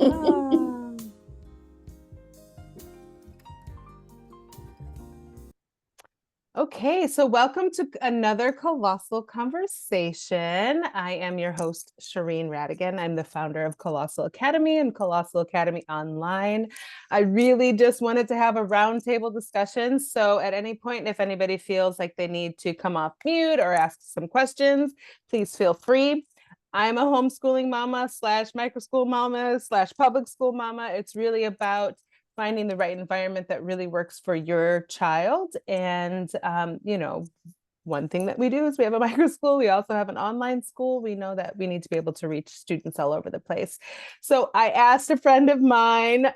Ah. Okay, so welcome to another Colossal conversation. I am your host, Shireen Radigan. I'm the founder of Colossal Academy and Colossal Academy Online. I really just wanted to have a roundtable discussion. So at any point, if anybody feels like they need to come off mute or ask some questions, please feel free. I'm a homeschooling mama slash microschool mama slash public school mama. It's really about finding the right environment that really works for your child. And, one thing that we do is we have a micro school. We also have an online school. We know that we need to be able to reach students all over the place. So I asked a friend of mine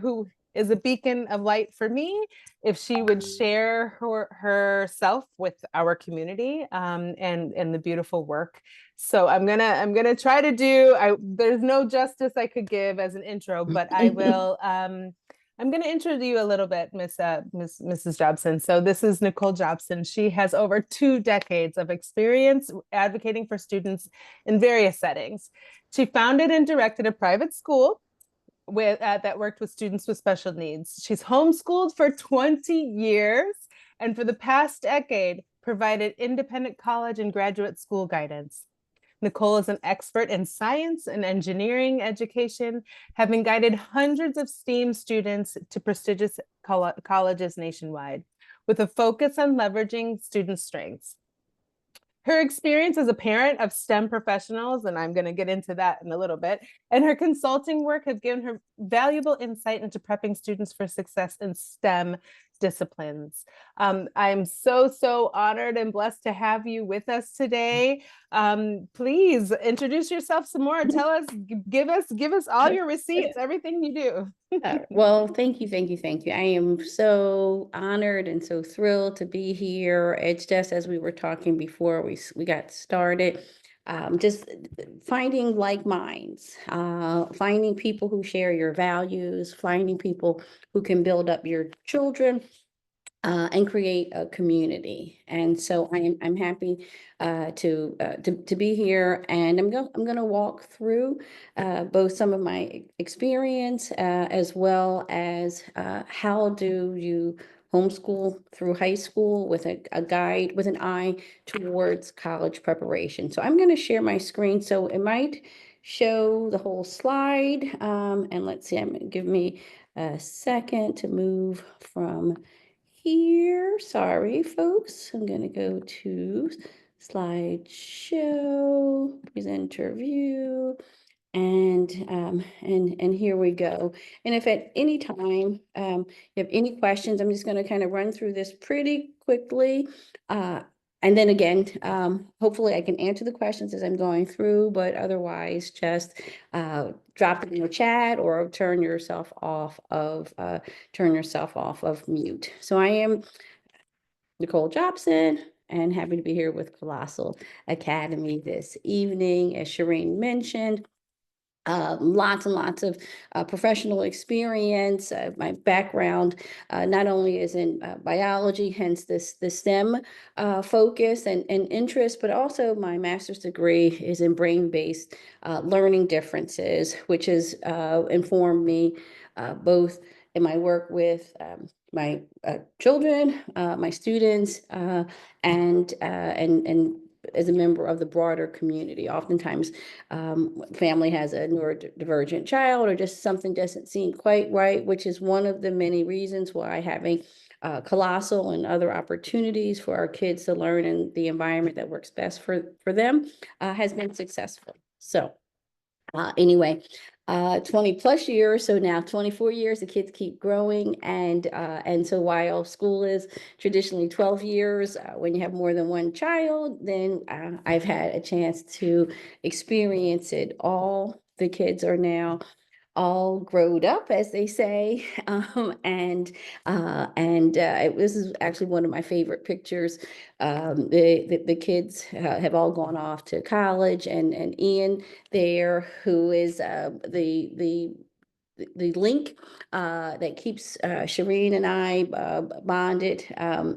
who is a beacon of light for me if she would share herself with our community and the beautiful work. So I'm gonna try to do. There's no justice I could give as an intro, but I will. I'm going to introduce you a little bit, Mrs. Jobson. So this is Nicole Jobson. She has over 2 decades of experience advocating for students in various settings. She founded and directed a private school that worked with students with special needs. She's homeschooled for 20 years and for the past decade provided independent college and graduate school guidance. Nicole is an expert in science and engineering education, having guided hundreds of STEAM students to prestigious colleges nationwide, with a focus on leveraging student strengths. Her experience as a parent of STEM professionals, and I'm going to get into that in a little bit, and her consulting work have given her valuable insight into prepping students for success in STEM disciplines. I'm so honored and blessed to have you with us today. Please introduce yourself some more. Tell us, give us all your receipts, everything you do. Well, thank you. I am so honored and so thrilled to be here. It's just as we were talking before we got started, just finding like minds, finding people who share your values, finding people who can build up your children, and create a community. And so I'm happy to be here, and I'm going to walk through both some of my experience as well as how do you homeschool through high school with a guide with an eye towards college preparation. So I'm going to share my screen, so it might show the whole slide. And let's see, give me a second to move from here. Sorry, folks. I'm going to go to slideshow, presenter view, and here we go. And if at any time you have any questions, I'm just going to kind of run through this pretty quickly. And then again, hopefully I can answer the questions as I'm going through, but otherwise just drop it in the chat or turn yourself off of mute. So I am Nicole Jobson and happy to be here with Colossal Academy this evening. As Shireen mentioned, lots and lots of professional experience. My background not only is in biology, hence the STEM focus and interest, but also my master's degree is in brain-based learning differences, which has informed me both in my work with my children, my students, and as a member of the broader community. Oftentimes, family has a neurodivergent child or just something doesn't seem quite right, which is one of the many reasons why having Colossal and other opportunities for our kids to learn in the environment that works best for them has been successful. So anyway, 20 plus years, so now 24 years, the kids keep growing. And so while school is traditionally 12 years, when you have more than one child, then I've had a chance to experience it all. The kids are now all growed up, as they say. This is actually one of my favorite pictures. The kids have all gone off to college, and Ian there, who is the link that keeps Shireen and I bonded,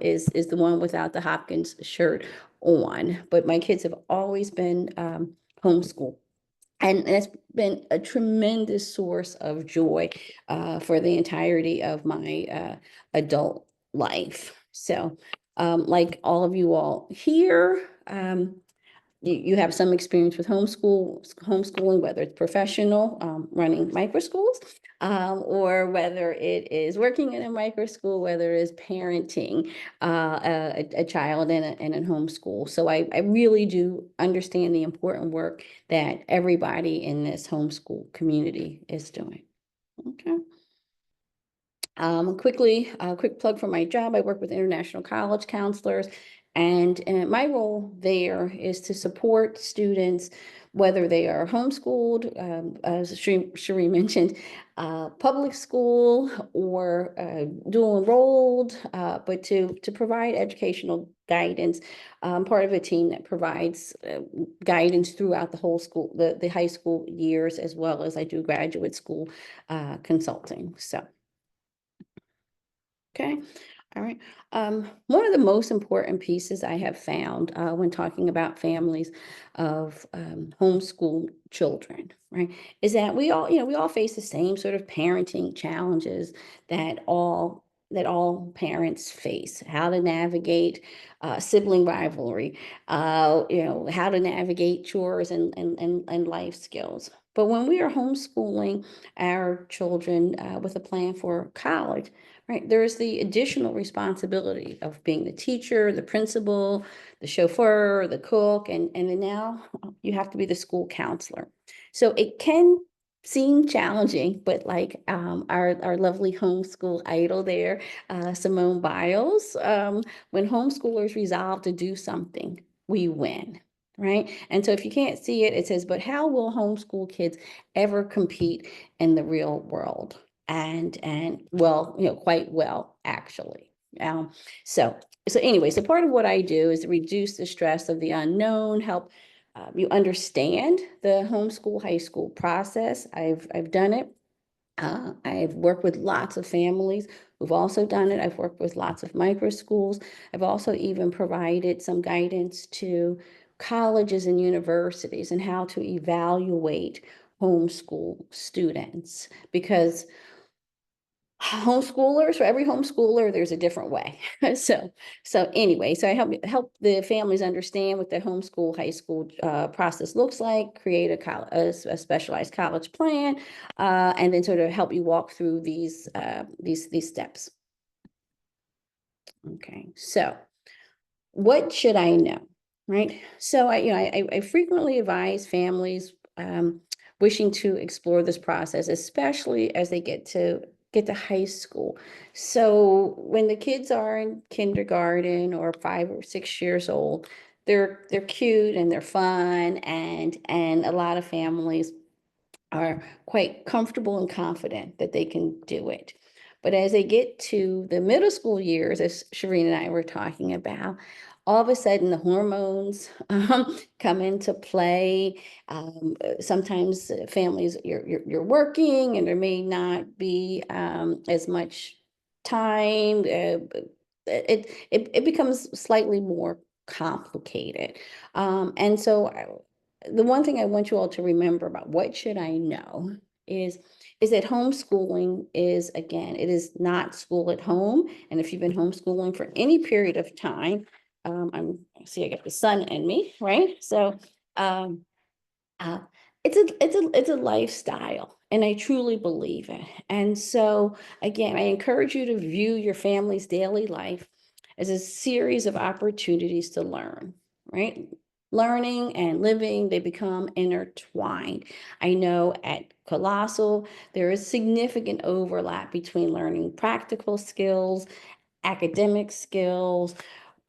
is the one without the Hopkins shirt on. But my kids have always been homeschooled. And that's been a tremendous source of joy for the entirety of my adult life. So, like all of you all here, you have some experience with homeschooling, whether it's professional, running micro schools, or whether it is working in a micro school, whether it is parenting a child in a homeschool. So I really do understand the important work that everybody in this homeschool community is doing. Okay. A quick plug for my job. I work with international college counselors, and my role there is to support students, whether they are homeschooled, as Sheree mentioned, public school or dual enrolled, but to provide educational guidance. Part of a team that provides guidance throughout the whole school, the high school years, as well as I do graduate school consulting. So. Okay, all right. One of the most important pieces I have found when talking about families of homeschool children, right, is that we all face the same sort of parenting challenges that all parents face. How to navigate sibling rivalry, how to navigate chores and life skills. But when we are homeschooling our children with a plan for college, right, there's the additional responsibility of being the teacher, the principal, the chauffeur, the cook, and then now you have to be the school counselor. So it can seem challenging, but like our lovely homeschool idol there, Simone Biles, when homeschoolers resolve to do something, we win. Right. And so if you can't see it, it says, but how will homeschool kids ever compete in the real world? And well, quite well, actually. So anyway, so part of what I do is reduce the stress of the unknown, help you understand the homeschool high school process. I've done it. I've worked with lots of families who've also done it. I've worked with lots of micro schools. I've also even provided some guidance to colleges and universities and how to evaluate homeschool students, because homeschoolers, for every homeschooler, there's a different way. So anyway, so I help the families understand what the homeschool high school process looks like, create a specialized college plan, and then sort of help you walk through these steps. Okay, so what should I know? Right. So I frequently advise families wishing to explore this process, especially as they get to high school. So when the kids are in kindergarten or 5 or 6 years old, they're cute and they're fun, and a lot of families are quite comfortable and confident that they can do it. But as they get to the middle school years, as Shireen and I were talking about, all of a sudden the hormones come into play. Sometimes families, you're working and there may not be as much time. It becomes slightly more complicated. And so the one thing I want you all to remember about what should I know is that homeschooling is, again, it is not school at home. And if you've been homeschooling for any period of time, I got the sun in me, right? So um, uh, it's a lifestyle, and I truly believe it. And so again, I encourage you to view your family's daily life as a series of opportunities to learn, right? Learning and living, they become intertwined. I know at Colossal, there is significant overlap between learning practical skills, academic skills,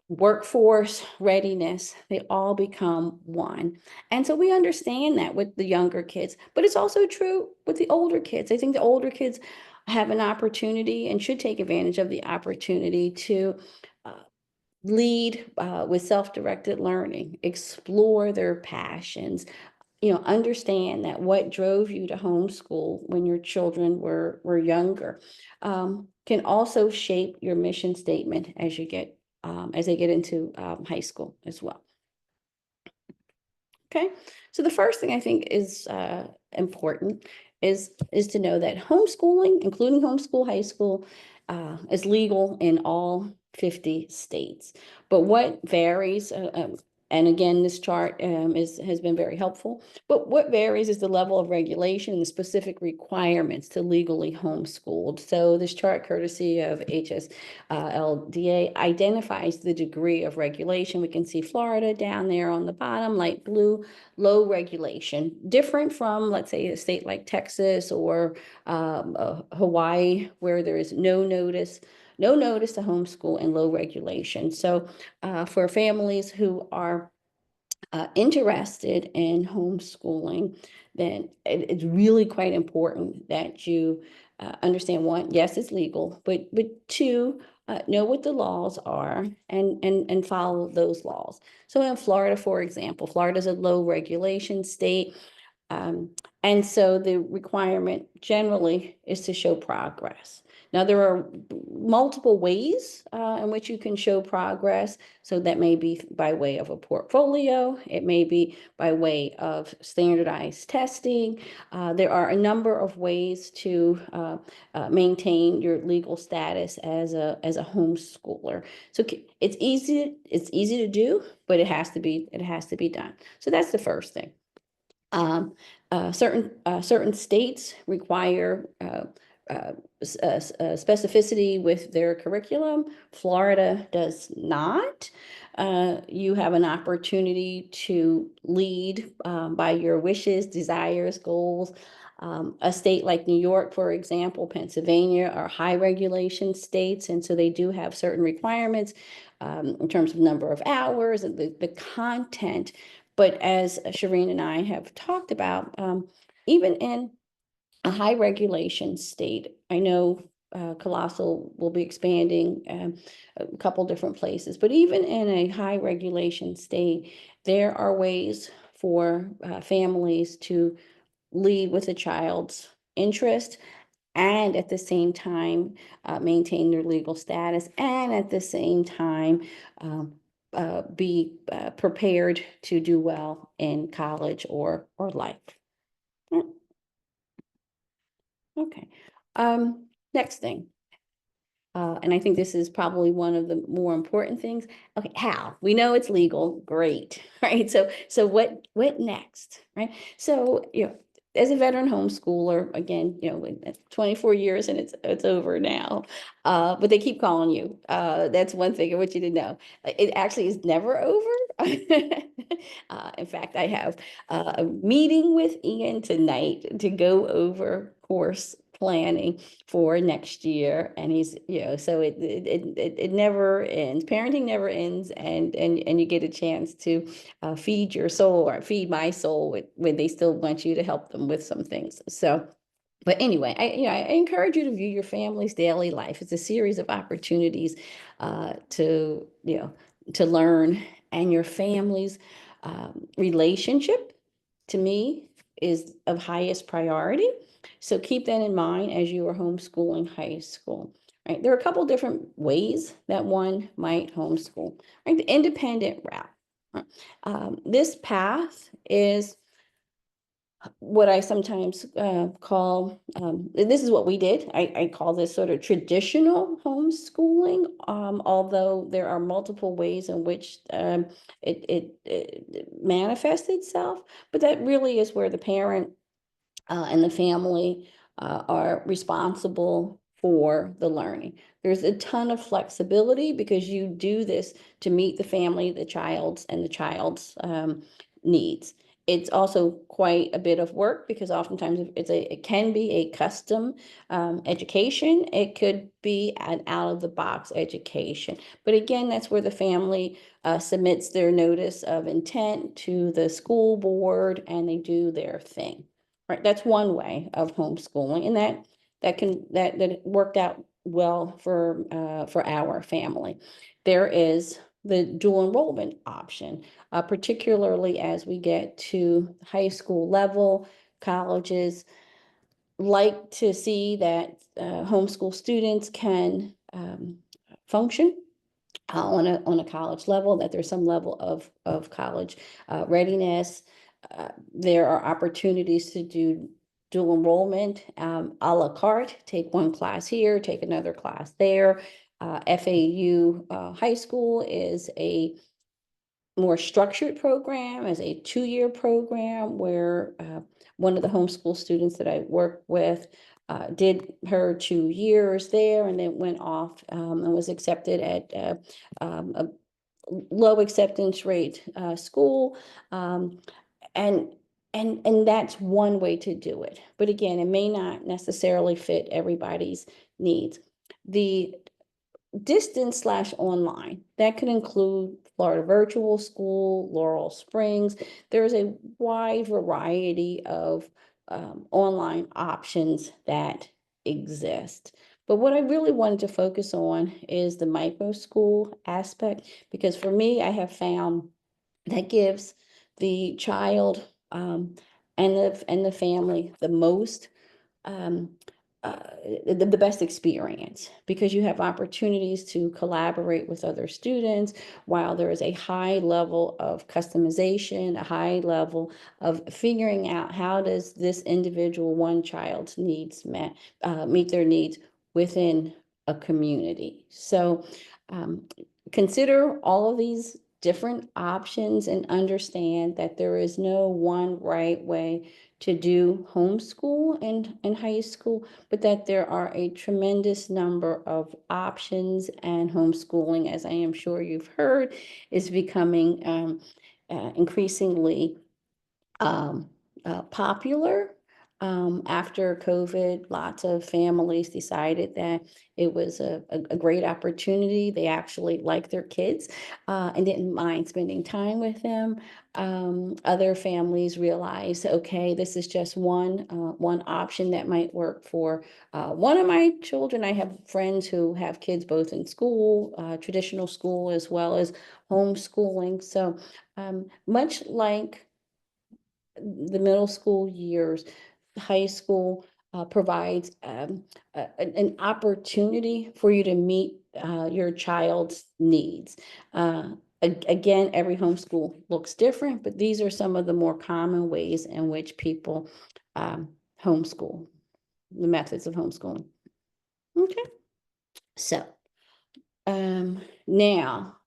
workforce readiness. They all become one. And so we understand that with the younger kids, but it's also true with the older kids. I think the older kids have an opportunity and should take advantage of the opportunity to lead with self-directed learning, explore their passions, understand that what drove you to homeschool when your children were younger can also shape your mission statement as they get into high school as well. Okay, so the first thing I think is important is to know that homeschooling, including homeschool high school, is legal in all 50 states. But what varies, and again, this chart has been very helpful. But what varies is the level of regulation and the specific requirements to legally homeschooled. So this chart, courtesy of HSLDA, identifies the degree of regulation. We can see Florida down there on the bottom, light blue, low regulation, different from, let's say, a state like Texas or Hawaii, where there is no notice to homeschool and low regulation. So for families who are interested in homeschooling, then it's really quite important that you understand, one, yes, it's legal, but two, know what the laws are and follow those laws. So in Florida, for example, Florida is a low regulation state. Um, and so the requirement generally is to show progress. Now, there are multiple ways in which you can show progress. So that may be by way of a portfolio. It may be by way of standardized testing. There are a number of ways to maintain your legal status as a homeschooler. So it's easy to do, but it has to be done. So that's the first thing. Certain states require specificity with their curriculum. Florida does not. You have an opportunity to lead by your wishes, desires, goals. A state like New York, for example, Pennsylvania are high regulation states, and so they do have certain requirements in terms of number of hours and the content. But as Shireen and I have talked about, even in a high regulation state, I know Colossal will be expanding a couple different places, but even in a high regulation state, there are ways for families to lead with a child's interest and at the same time maintain their legal status, and at the same time be prepared to do well in college or life. Okay. Next thing. And I think this is probably one of the more important things. Okay, how? We know it's legal, great, right? So what next, right? So, as a veteran homeschooler, again, 24 years and it's over now, but they keep calling you. That's one thing I want you to know. It actually is never over. In fact, I have a meeting with Ian tonight to go over course planning for next year, and he's so it never ends. Parenting never ends, and you get a chance to feed your soul, or feed my soul, when they still want you to help them with some things. So but anyway, I encourage you to view your family's daily life as a series of opportunities to learn, and your family's relationship, to me, is of highest priority. So keep that in mind as you are homeschooling high school. Right? There are a couple different ways that one might homeschool. Right? The independent route. Right? This path is what I sometimes call, this is what we did. I call this sort of traditional homeschooling, although there are multiple ways in which it manifests itself. But that really is where the parent and the family are responsible for the learning. There's a ton of flexibility because you do this to meet the family, the child's needs. It's also quite a bit of work because oftentimes it can be a custom education. It could be an out-of-the-box education. But again, that's where the family submits their notice of intent to the school board, and they do their thing. Right, that's one way of homeschooling, and that worked out well for our family. There is the dual enrollment option, particularly as we get to high school level. Colleges like to see that homeschool students can function on a college level, that there's some level of college readiness. There are opportunities to do dual enrollment, a la carte, take one class here, take another class there. FAU High School is a more structured program, as a 2-year program where one of the homeschool students that I work with did her 2 years there and then went off and was accepted at a low acceptance rate school. Um, and and that's one way to do it. But again, it may not necessarily fit everybody's needs. The distance slash online, that could include Florida Virtual School, Laurel Springs. There's a wide variety of online options that exist. But what I really wanted to focus on is the micro school aspect, because for me, I have found that gives the child and the family the most um, uh, the best experience, because you have opportunities to collaborate with other students while there is a high level of customization, a high level of figuring out how does this individual one child's needs meet their needs within a community. So consider all of these different options and understand that there is no one right way to do homeschool in high school, but that there are a tremendous number of options, and homeschooling, as I am sure you've heard, is becoming increasingly popular. After COVID, lots of families decided that it was a great opportunity. They actually liked their kids and didn't mind spending time with them. Other families realized, okay, this is just one option that might work for one of my children. I have friends who have kids both in school, traditional school, as well as homeschooling. So much like the middle school years, high school provides an opportunity for you to meet your child's needs. Again, every homeschool looks different, but these are some of the more common ways in which people homeschool, the methods of homeschooling. Okay, so now,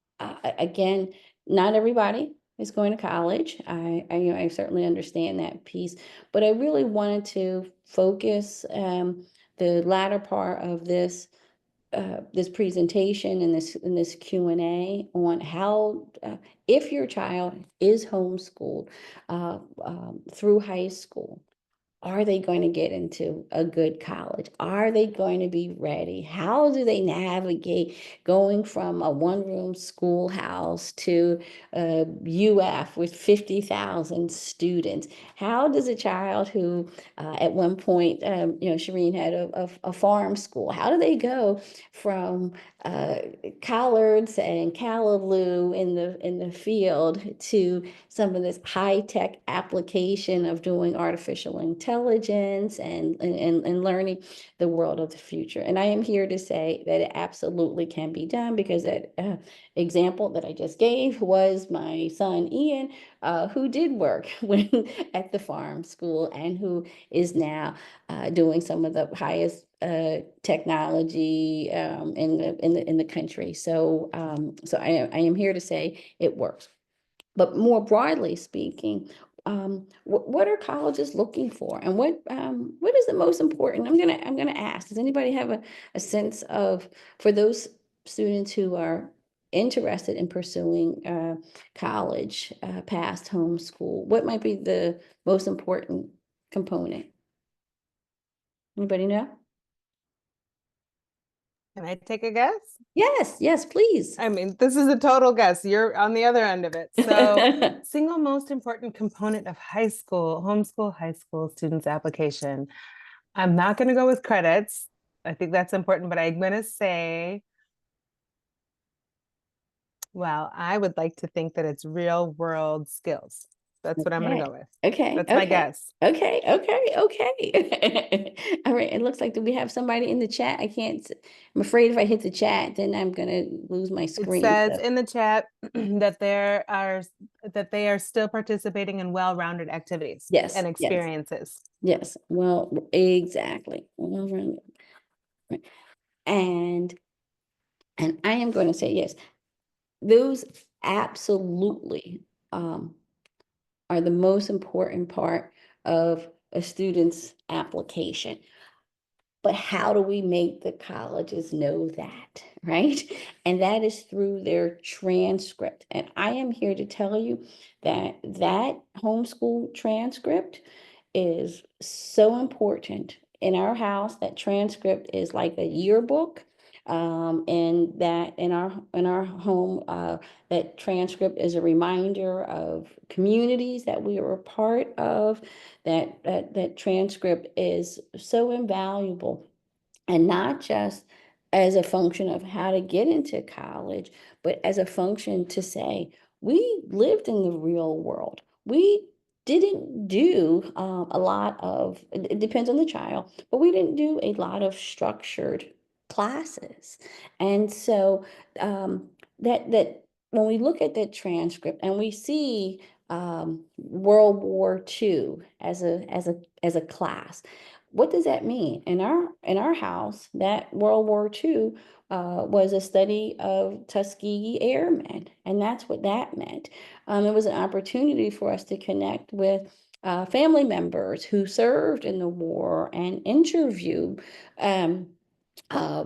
again, not everybody is going to college. I certainly understand that piece, but I really wanted to focus the latter part of this presentation and this Q&A on how, if your child is homeschooled through high school, are they going to get into a good college? Are they going to be ready? How do they navigate going from a one-room schoolhouse to a UF with 50,000 students? How does a child who at one point, Shireen had a farm school, how do they go from collards and callaloo in the field to some of this high-tech application of doing artificial intelligence and learning the world of the future? And I am here to say that it absolutely can be done, because that example that I just gave was my son Ian, who did work when at the farm school and who is now doing some of the highest technology in the country. So I am here to say it works. But more broadly speaking, what are colleges looking for, and what is the most important? I'm gonna ask. Does anybody have a sense of, for those students who are interested in pursuing college past homeschool, what might be the most important component? Anybody know? Can I take a guess? Yes, please. I mean, this is a total guess. You're on the other end of it. So, single most important component of homeschool high school students' application. I'm not going to go with credits. I think that's important, but I'm going to say, well, I would like to think that it's real world skills. That's what I'm going to go with. Okay. That's my guess. Okay. All right. It looks like, do we have somebody in the chat? I'm afraid if I hit the chat, then I'm going to lose my It screen. says So, in the chat that they are still participating in well-rounded activities yes. and experiences. Yes. Well, exactly. And I am going to say yes. Those absolutely are the most important part of a student's application. But how do we make the colleges know that, right? And that is through their transcript. And I am here to tell you that homeschool transcript is so important in our house. That transcript is like a yearbook. And that in our home, that transcript is a reminder of communities that we are a part of. That transcript is so invaluable, and not just as a function of how to get into college, but as a function to say, we lived in the real world. We didn't do a lot of, it depends on the child, but we didn't do a lot of structured classes. And so that when we look at that transcript and we see World War II as a class, what does that mean? In our house, that World War II was a study of Tuskegee Airmen, and that's what that meant. It was an opportunity for us to connect with family members who served in the war and interview um, uh,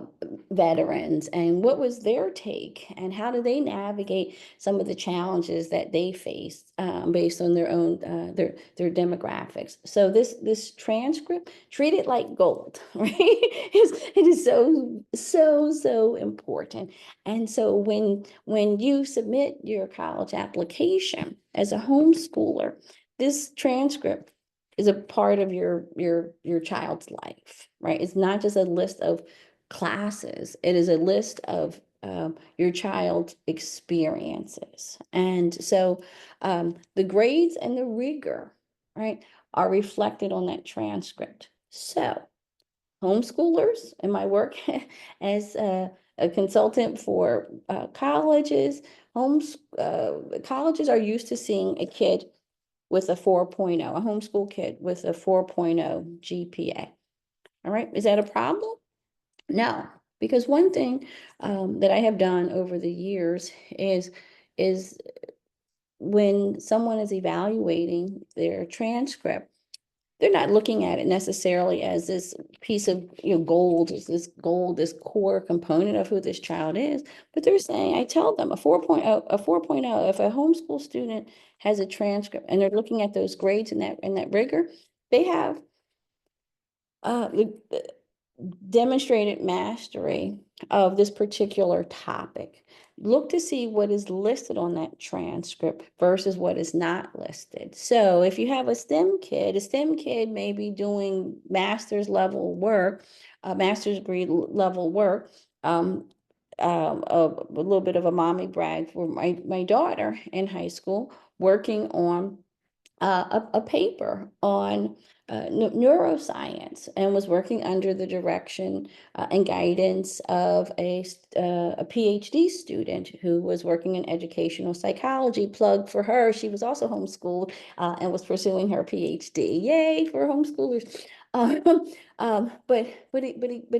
veterans, and what was their take, and how do they navigate some of the challenges that they faced based on their own their demographics. So this transcript, treat it like gold, right? It is so important. And so when you submit your college application as a homeschooler, this transcript is a part of your child's life, right? It's not just a list of classes. It is a list of your child's experiences. And so the grades and the rigor, right, are reflected on that transcript. So homeschoolers, in my work as a consultant for colleges, colleges are used to seeing a kid with a 4.0, a homeschool kid with a 4.0 GPA. All right, is that a problem? No, because one thing that I have done over the years is when someone is evaluating their transcript, they're not looking at it necessarily as this piece of gold, this core component of who this child is, but they're saying, I tell them a 4.0, if a homeschool student has a transcript and they're looking at those grades and that rigor, they have demonstrated mastery of this particular topic. Look to see what is listed on that transcript versus what is not listed. So if you have a STEM kid may be doing master's level work, master's degree level work. A little bit of a mommy brag for my daughter in high school, working on a paper on neuroscience, and was working under the direction and guidance of a PhD student who was working in educational psychology. Plug for her. She was also homeschooled and was pursuing her PhD. Yay for homeschoolers. But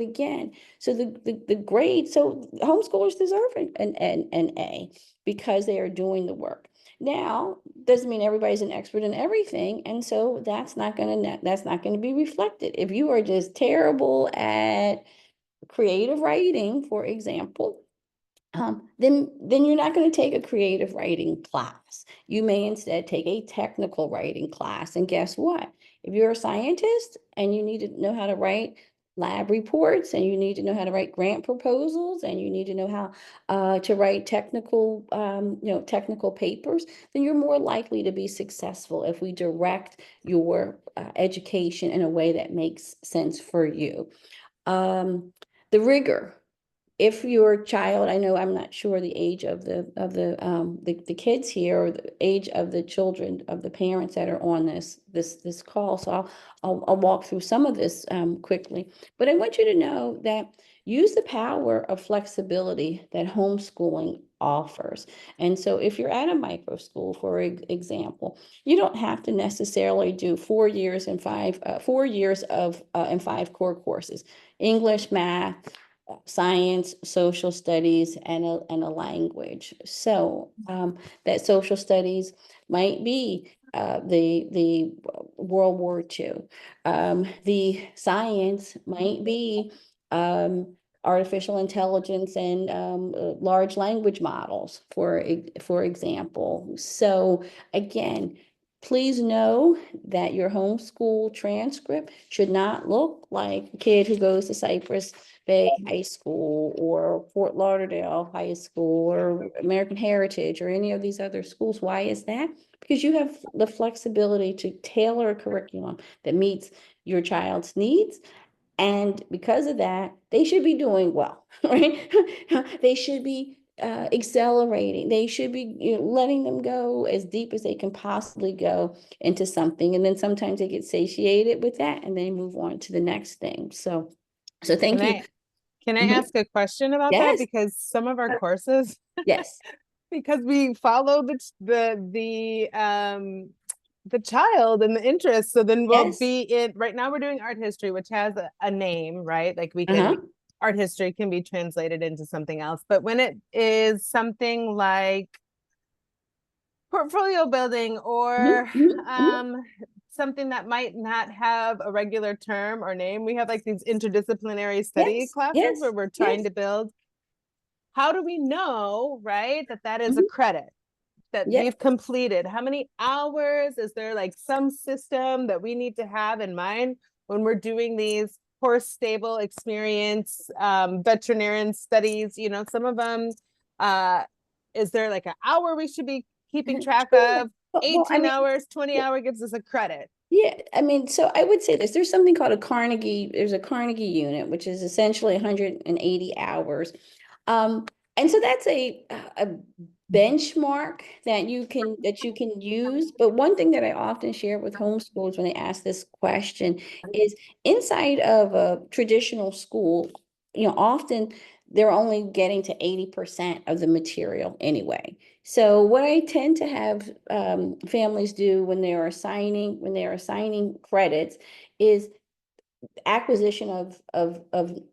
again, so the grade, so homeschoolers deserve an A because they are doing the work. Now, doesn't mean everybody's an expert in everything, and so that's not going to be reflected. If you are just terrible at creative writing, for example, then you're not going to take a creative writing class. You may instead take a technical writing class. And guess what? If you're a scientist and you need to know how to write lab reports, and you need to know how to write grant proposals, and you need to know how to write technical papers, then you're more likely to be successful if we direct your education in a way that makes sense for you. The rigor if your child, I know I'm not sure the age of the kids here, or the age of the children of the parents that are on this call. So I'll walk through some of this quickly. But I want you to know that use the power of flexibility that homeschooling offers. And so if you're at a micro school, for example, you don't have to necessarily do 4 years and 4 years of and 5 core courses: English, math, science, social studies, and a language. So that social studies might be the World War II. The science might be artificial intelligence and large language models, for example. So again, please know that your homeschool transcript should not look like a kid who goes to Cypress Bay High School or Fort Lauderdale High School or American Heritage or any of these other schools. Why is that? Because you have the flexibility to tailor a curriculum that meets your child's needs. And because of that, they should be doing well, right? They should be accelerating. They should be, letting them go as deep as they can possibly go into something. And then sometimes they get satiated with that and they move on to the next thing. So Can thank you. I Mhm. ask a question about that? Yes, Because some of our courses, yes, because we follow the child and the interest. So then we'll yes. be in right now we're doing art history, which has a name, right? Like we can Uh-huh. art history can be translated into something else. But when it is something like portfolio building Mhm, or mhm, mhm. um something that might not have a regular term or name, we have like these interdisciplinary study Yes, classes where yes, we're trying yes. to build. How do we know, right, that that is a Mhm. credit that Yes. we've completed? How many hours? Is there like some system that we need to have in mind when we're doing these horse stable experience, veterinarian studies? You know, some of them, uh, is there like an hour we should be keeping track Sure. of? Well, I 18 mean, hours, 20 hour gives us a credit. yeah, I mean, so I would say this, there's something called there's a Carnegie unit, which is essentially 180 hours. Um, and so that's a benchmark that you can use. But one thing that I often share with homeschoolers when they ask this question is, inside of a traditional school, often they're only getting to 80% of the material anyway. So what I tend to have families do when they are assigning credits is acquisition of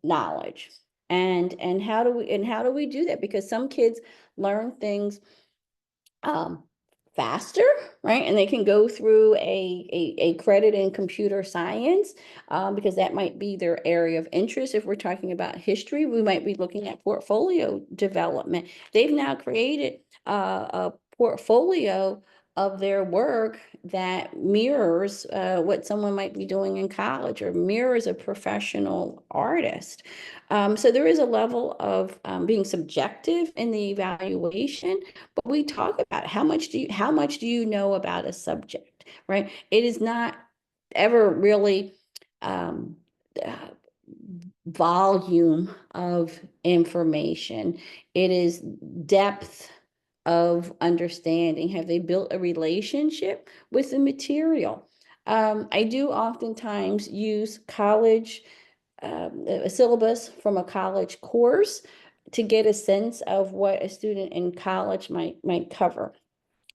knowledge. And how do we do that? Because some kids learn things um, faster, right? And they can go through a credit in computer science because that might be their area of interest. If we're talking about history, we might be looking at portfolio development. They've now created a portfolio of their work that mirrors what someone might be doing in college or mirrors a professional artist. So there is a level of being subjective in the evaluation, but we talk about how much do you know about a subject, right? It is not ever really um, uh, volume of information. It is depth of understanding. Have they built a relationship with the material? I do oftentimes use a syllabus from a college course to get a sense of what a student in college might cover.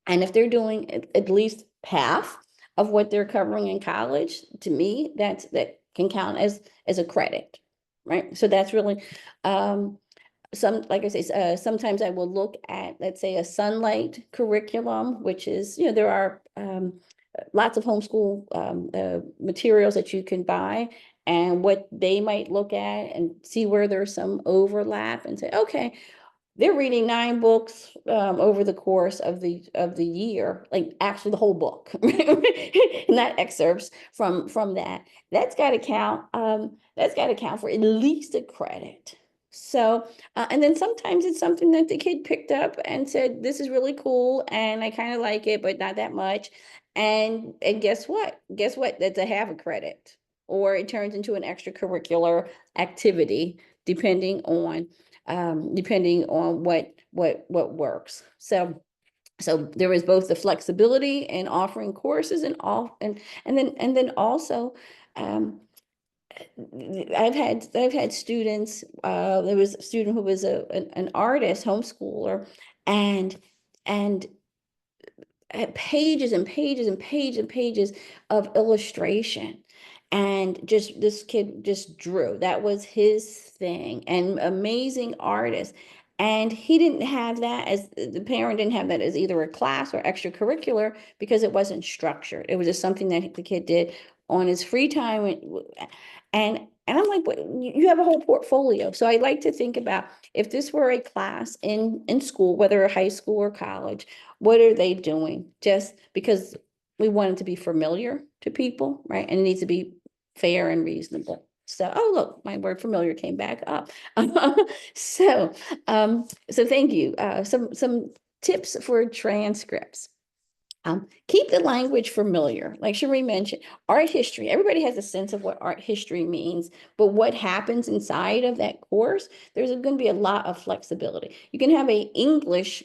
And if they're doing at least half of what they're covering in college, to me, that can count as a credit, right? So that's really like I say, sometimes I will look at, let's say, a sunlight curriculum, which is, there are lots of homeschool materials that you can buy, and what they might look at and see where there's some overlap and say, okay, they're reading 9 books over the course of the year, like actually the whole book, not excerpts from that. That's got to count. That's got to count for at least a credit. So, and then sometimes it's something that the kid picked up and said, "This is really cool, and I kind of like it, but not that much." And guess what? Guess what? That's a half a credit, or it turns into an extracurricular activity, depending on depending on what works. So there is both the flexibility in offering courses and all, and then also, I've had students. There was a student who was an artist, homeschooler, and and pages and pages and pages and pages of illustration. And just this kid just drew. That was his thing. And amazing artist. And he didn't have that as the parent didn't have that as either a class or extracurricular because it wasn't structured. It was just something that the kid did on his free time. And I'm like, you have a whole portfolio. So I like to think about if this were a class in school, whether high school or college, what are they doing? Just because we want it to be familiar to people, right? And it needs to be fair and reasonable. So, oh, look, my word familiar came back up. So thank you. Some tips for transcripts. Keep the language familiar. Like Cherie mentioned, art history. Everybody has a sense of what art history means, but what happens inside of that course, there's going to be a lot of flexibility. You can have a English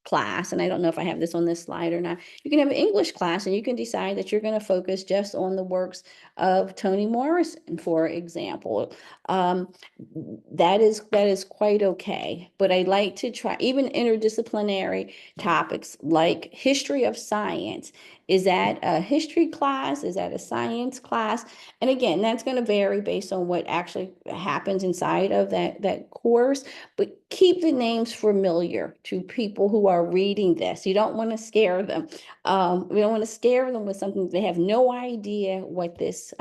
class, and I don't know if I have this on this slide or not. You can have an English class and you can decide that you're going to focus just on the works of Toni Morrison, for example. That is quite okay. But I like to try even interdisciplinary topics like history of science. Is that a history class? Is that a science class? And again, that's going to vary based on what actually happens inside of that course. But keep the names familiar to people who are reading this. You don't want to scare them. We don't want to scare them with something they have no idea what this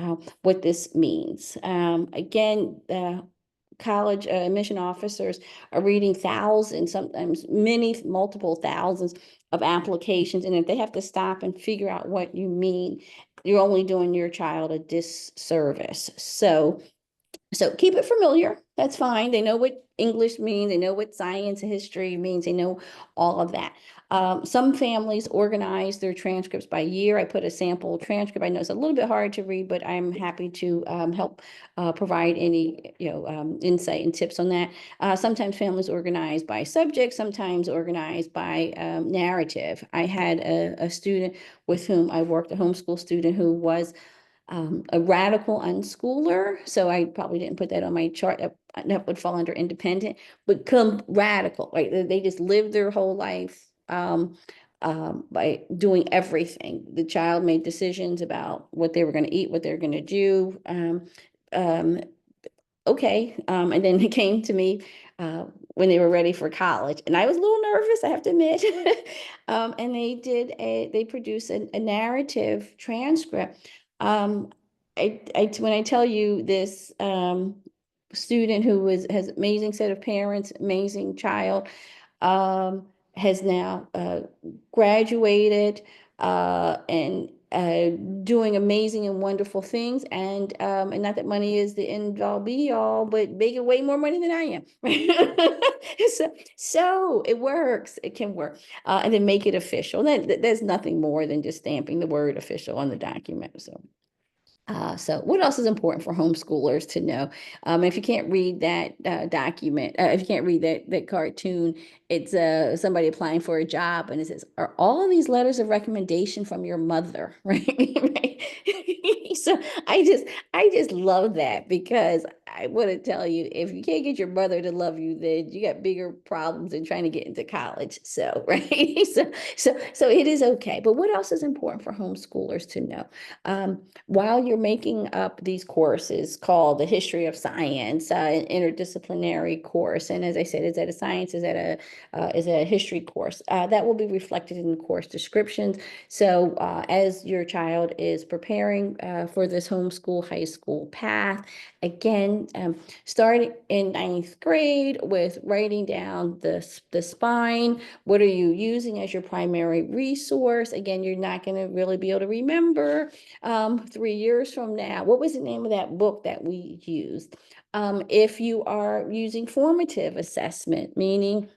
means. Again, college admission officers are reading thousands, sometimes many, multiple thousands of applications. And if they have to stop and figure out what you mean, you're only doing your child a disservice. So keep it familiar. That's fine. They know what English means. They know what science and history means. They know all of that. Some families organize their transcripts by year. I put a sample transcript. I know it's a little bit hard to read, but I'm happy to help provide any insight and tips on that. Sometimes families organize by subject, sometimes organized by narrative. I had a student with whom I worked, a homeschool student who was a radical unschooler. So I probably didn't put that on my chart. That would fall under independent, but come radical, right? They just lived their whole life by doing everything. The child made decisions about what they were going to eat, what they're going to do. Okay. And then it came to me when they were ready for college. And I was a little nervous, I have to admit. And they produced a narrative transcript. When I tell you this student who has amazing set of parents, amazing child, has now graduated and doing amazing and wonderful things. And not that money is the end all be all, but making way more money than I am. So it works. It can work. And then make it official. There's nothing more than just stamping the word official on the document. So what else is important for homeschoolers to know? If you can't read that document, if you can't read that cartoon, it's somebody applying for a job, and it says, "Are all of these letters of recommendation from your mother?" Right? Right? So I just love that because I want to tell you, if you can't get your mother to love you, then you got bigger problems than trying to get into college. So right, so it is okay. But what else is important for homeschoolers to know? While you're making up these courses called the history of science, an interdisciplinary course, and as I said, is that a science? Is that a history course? That will be reflected in the course descriptions. So as your child is preparing for this homeschool high school path, again, start in ninth grade with writing down the spine. What are you using as your primary resource? Again, you're not going to really be able to remember 3 years from now. What was the name of that book that we used? If you are using formative assessment, meaning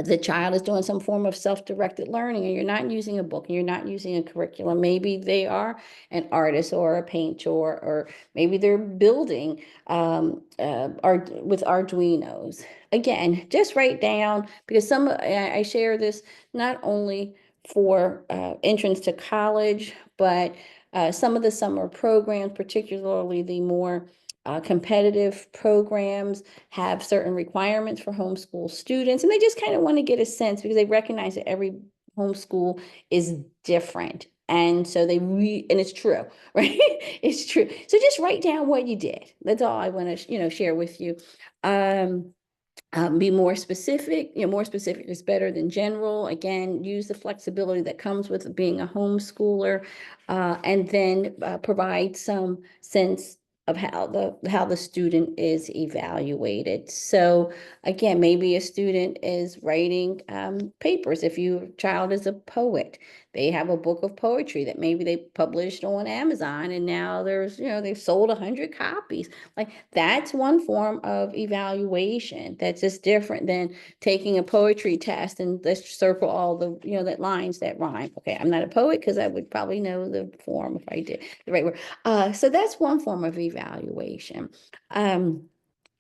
the child is doing some form of self-directed learning, and you're not using a book and you're not using a curriculum. Maybe they are an artist or a painter, or maybe they're building with Arduinos. Again, just write down, because I share this not only for entrance to college, but some of the summer programs, particularly the more competitive programs, have certain requirements for homeschool students, and they just kind of want to get a sense, because they recognize that every homeschool is different. And so and it's true, right? It's true. So just write down what you did. That's all I want to, share with you. Be more specific. More specific is better than general. Again, use the flexibility that comes with being a homeschooler, and then provide some sense of how the student is evaluated. So again, maybe a student is writing papers. If your child is a poet, they have a book of poetry that maybe they published on Amazon, and now they've sold 100 copies. Like, that's one form of evaluation that's just different than taking a poetry test and let's circle all the, that lines that rhyme. Okay, I'm not a poet because I would probably know the form if I did the right word. So that's one form of evaluation.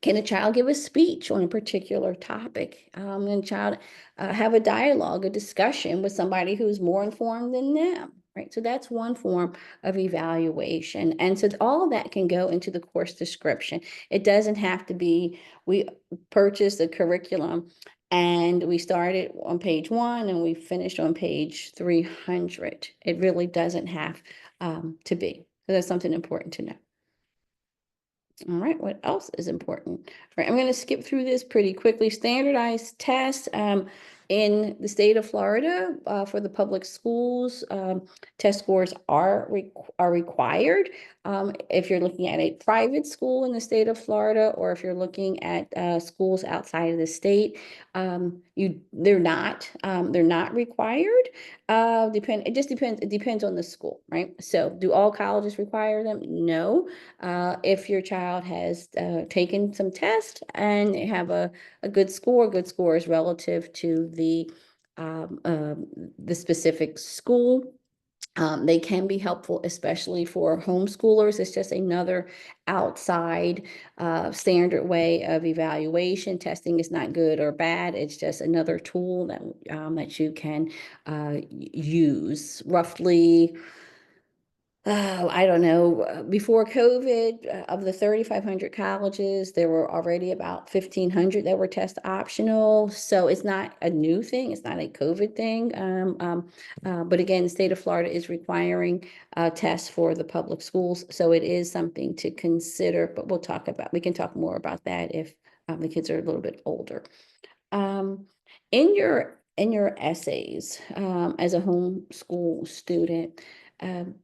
Can a child give a speech on a particular topic? And a child have a dialogue, a discussion with somebody who's more informed than them, right? So that's one form of evaluation. And so all of that can go into the course description. It doesn't have to be, we purchased a curriculum and we started on page 1 and we finished on page 300. It really doesn't have to be. So that's something important to know. All right, what else is important? All right, I'm going to skip through this pretty quickly. Standardized tests in the state of Florida for the public schools. Test scores are required. If you're looking at a private school in the state of Florida, or if you're looking at schools outside of the state, they're not required. It just depends. It depends on the school, right? So do all colleges require them? No. If your child has taken some tests and they have a good score is relative to the specific school. They can be helpful, especially for homeschoolers. It's just another outside standard way of evaluation. Testing is not good or bad. It's just another tool that you can use. Roughly, I don't know, before COVID, of the 3,500 colleges, there were already about 1,500 that were test optional. So it's not a new thing. It's not a COVID thing. But again, the state of Florida is requiring tests for the public schools. So it is something to consider, but we can talk more about that if the kids are a little bit older. In your essays, as a homeschool student,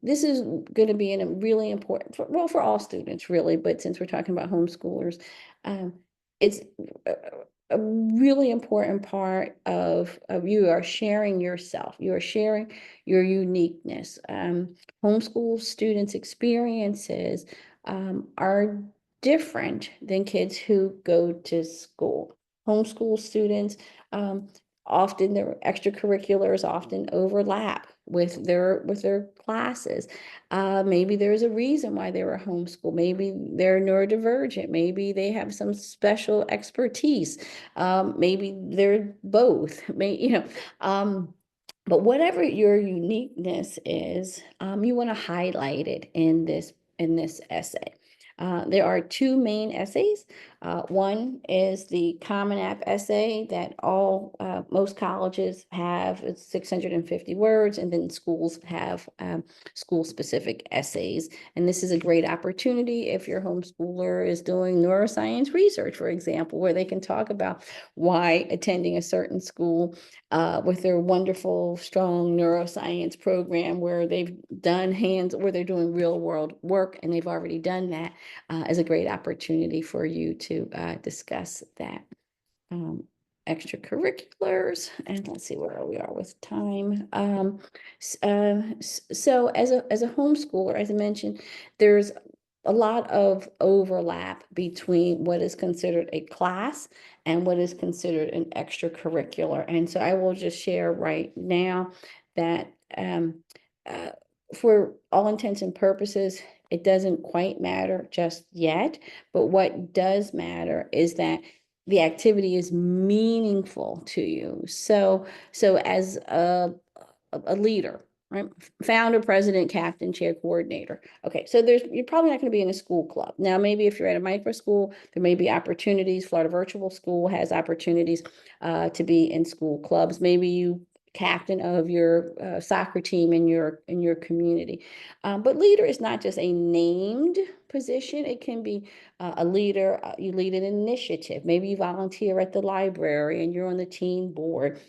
this is going to be a really important for all students, really, but since we're talking about homeschoolers, it's a really important part of you are sharing yourself. You are sharing your uniqueness. Homeschool students' experiences are different than kids who go to school. Homeschool students, often their extracurriculars often overlap with their classes. Maybe there's a reason why they were homeschooled. Maybe they're neurodivergent. Maybe they have some special expertise. Maybe they're both. But whatever your uniqueness is, you want to highlight it in this essay. There are 2 main essays. One is the Common App essay that most colleges have. It's 650 words, and then schools have school-specific essays. And this is a great opportunity if your homeschooler is doing neuroscience research, for example, where they can talk about why attending a certain school with their wonderful, strong neuroscience program where they're doing real world work and they've already done that, is a great opportunity for you to discuss that. Extracurriculars, and let's see where we are with time. So as a homeschooler, as I mentioned, there's a lot of overlap between what is considered a class and what is considered an extracurricular. And so I will just share right now that uh, for all intents and purposes, it doesn't quite matter just yet. But what does matter is that the activity is meaningful to you. So as a leader, right? Founder, president, captain, chair, coordinator. Okay, so you're probably not going to be in a school club. Now, maybe if you're at a micro school, there may be opportunities. Florida Virtual School has opportunities to be in school clubs. Maybe you captain of your soccer team in your community. But leader is not just a named position. It can be a leader. You lead an initiative. Maybe you volunteer at the library and you're on the teen board.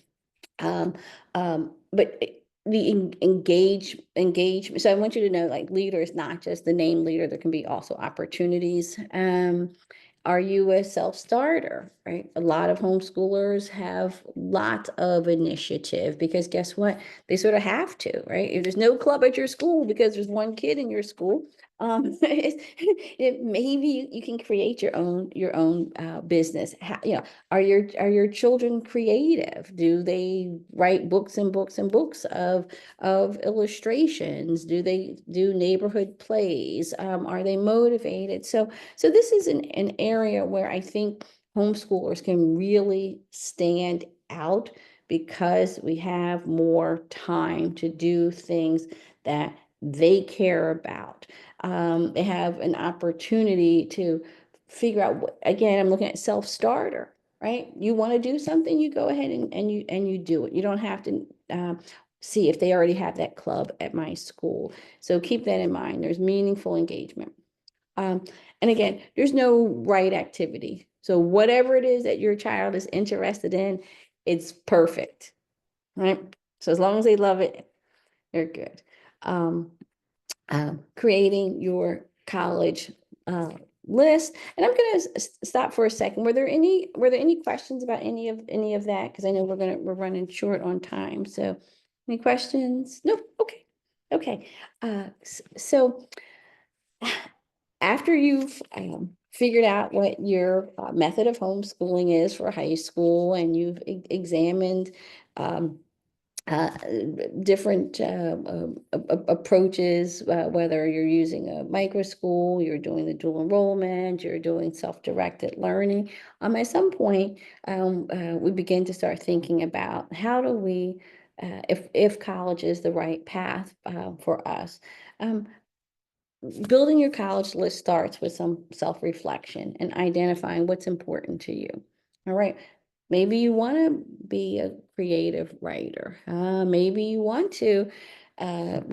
But the engagement. So I want you to know, like, leader is not just the name leader. There can be also opportunities. Are you a self-starter, right? A lot of homeschoolers have lots of initiative because guess what? They sort of have to, right? If there's no club at your school because there's one kid in your school, maybe you can create your own business. Are your children creative? Do they write books and books and books of illustrations? Do they do neighborhood plays? Are they motivated? So this is an area where I think homeschoolers can really stand out because we have more time to do things that they care about. They have an opportunity to figure out again, I'm looking at self-starter, right? You want to do something, you go ahead and you do it. You don't have to see if they already have that club at my school. So keep that in mind. There's meaningful engagement. And again, there's no right activity. So whatever it is that your child is interested in, it's perfect, right? So as long as they love it, they're good. Creating your college list. And I'm going to stop for a second. Were there any questions about any of that? Because I know we're running short on time. So any questions? Nope. Okay. Okay. So after you've figured out what your method of homeschooling is for high school and you've examined uh, different approaches, whether you're using a micro school, you're doing the dual enrollment, you're doing self-directed learning. At some point, we begin to start thinking about how do we, if college is the right path for us. Building your college list starts with some self-reflection and identifying what's important to you. All right. Maybe you want to be a creative writer. Maybe you want to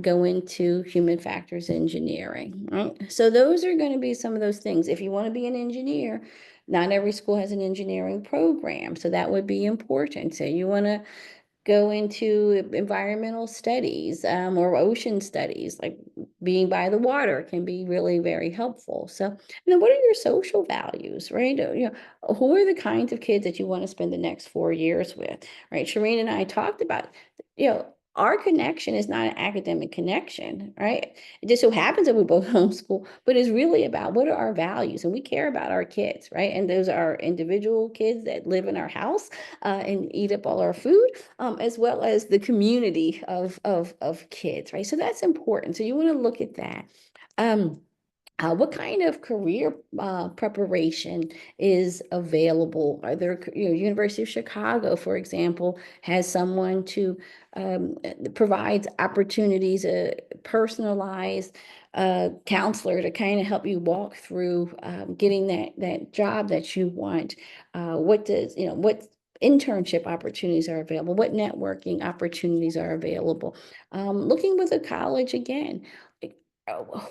go into human factors engineering, right? So those are going to be some of those things. If you want to be an engineer, not every school has an engineering program, so that would be important. So you want to go into environmental studies or ocean studies, like being by the water can be really very helpful. So, and then what are your social values, right? Who are the kinds of kids that you want to spend the next 4 years with, right? Shireen and I talked about, our connection is not an academic connection, right? It just so happens that we both homeschool, but it's really about what are our values, and we care about our kids, right? And those are individual kids that live in our house and eat up all our food, as well as the community of kids, right? So that's important. So you want to look at that. What kind of career preparation is available? Are there, University of Chicago, for example, has someone to provides opportunities, a personalized counselor to kind of help you walk through getting that job that you want. What internship opportunities are available? What networking opportunities are available? Looking with a college again.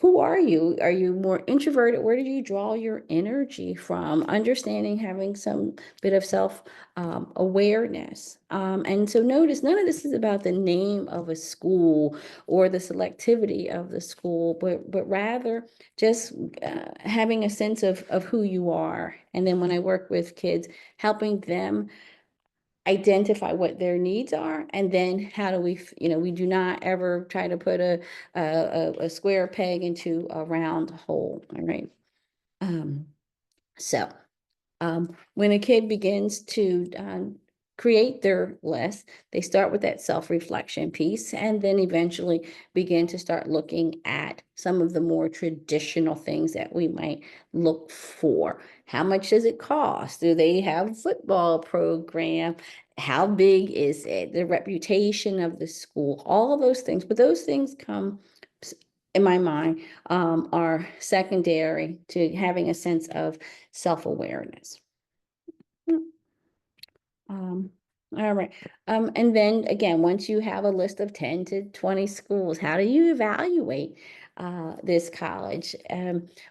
Who are you? Are you more introverted? Where do you draw your energy from? Understanding, having some bit of self awareness. And so notice none of this is about the name of a school or the selectivity of the school, but rather just having a sense of who you are. And then when I work with kids, helping them identify what their needs are, and then how do we, we do not ever try to put a square peg into a round hole, all right? So when a kid begins to create their list, they start with that self-reflection piece, and then eventually begin to start looking at some of the more traditional things that we might look for. How much does it cost? Do they have a football program? How big is it? The reputation of the school, all of those things. But those things come, in my mind, are secondary to having a sense of self-awareness. Um, all right. And then again, once you have a list of 10 to 20 schools, how do you evaluate this college?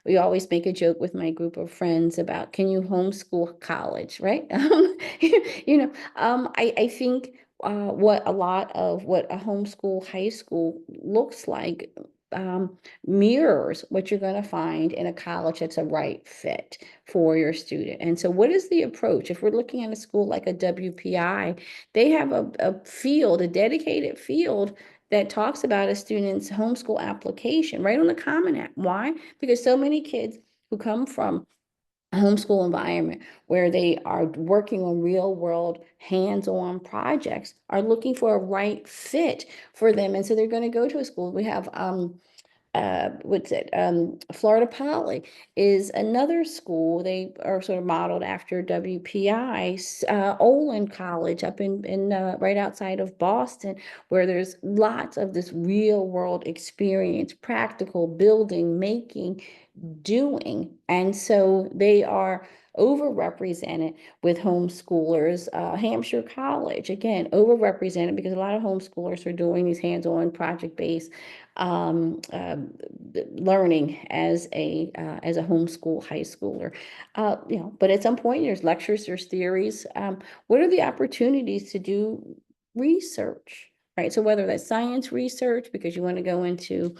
We always make a joke with my group of friends about, can you homeschool college, right? I think what a lot of what a homeschool high school looks like mirrors what you're going to find in a college that's a right fit for your student. And so what is the approach? If we're looking at a school like a WPI, they have a field, a dedicated field that talks about a student's homeschool application right on the Common App. Why? Because so many kids who come from a homeschool environment where they are working on real world hands-on projects are looking for a right fit for them. And so they're going to go to a school. We have what's it? Florida Poly is another school. They are sort of modeled after WPI, Olin College up in right outside of Boston, where there's lots of this real world experience, practical building, making, doing. And so they are overrepresented with homeschoolers. Hampshire College, again, overrepresented because a lot of homeschoolers are doing these hands-on project-based learning as a homeschool high schooler. But at some point there's lectures, there's theories. What are the opportunities to do research? Right. So whether that's science research, because you want to go into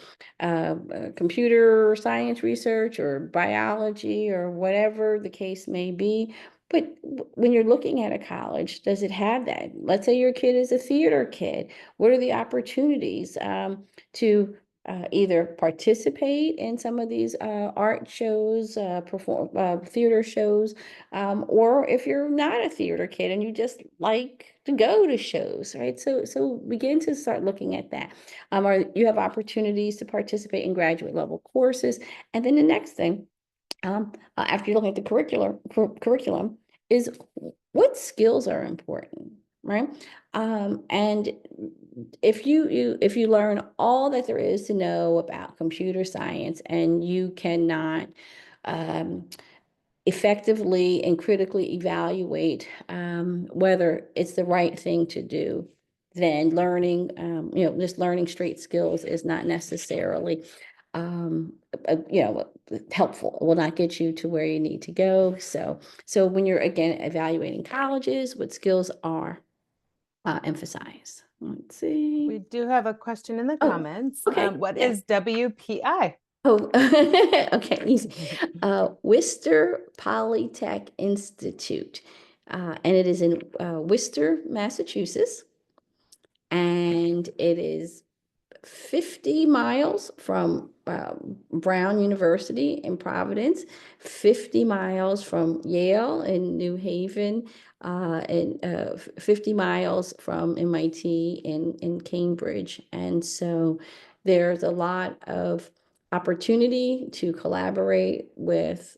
computer science research or biology or whatever the case may be. But when you're looking at a college, does it have that? Let's say your kid is a theater kid. What are the opportunities to either participate in some of these art shows, perform theater shows, or if you're not a theater kid and you just like to go to shows, right? So begin to start looking at that. Or you have opportunities to participate in graduate level courses. And then the next thing, after you're looking at the curriculum, is what skills are important, right? And if you learn all that there is to know about computer science and you cannot effectively and critically evaluate whether it's the right thing to do, then learning, just learning straight skills is not necessarily helpful. It will not get you to where you need to go. So when you're again evaluating colleges, what skills are emphasized? Let's see. We do have a question in the Oh, comments. okay. What Yeah. is WPI? Oh, okay, easy. Worcester Polytech Institute, and it is in Worcester, Massachusetts, and it is 50 miles from Brown University in Providence, 50 miles from Yale in New Haven, and 50 miles from MIT in Cambridge. And so there's a lot of opportunity to collaborate with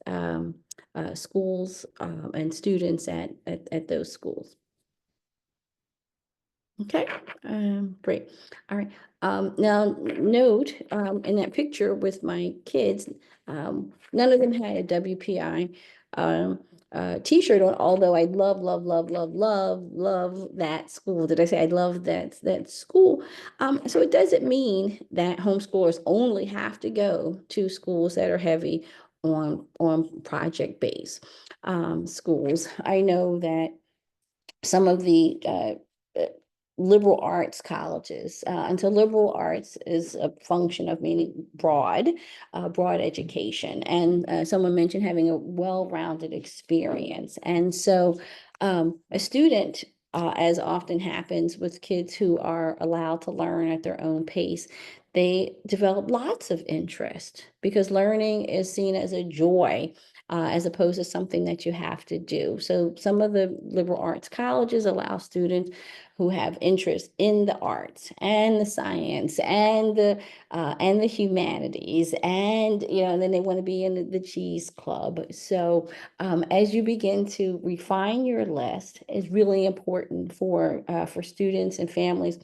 schools and students at those schools. Okay, great. All right. Now note in that picture with my kids, none of them had a WPI t-shirt on, although I love, love, love, love, love, love that school. Did I say I love that school? So it doesn't mean that homeschoolers only have to go to schools that are heavy on project-based schools. I know that some of the liberal arts colleges. And so liberal arts is a function of meaning broad education. And someone mentioned having a well-rounded experience. And so a student as often happens with kids who are allowed to learn at their own pace, they develop lots of interest because learning is seen as a joy, as opposed to something that you have to do. So some of the liberal arts colleges allow students who have interest in the arts and the science and the humanities, and then they want to be in the cheese club. So as you begin to refine your list, it's really important for students and families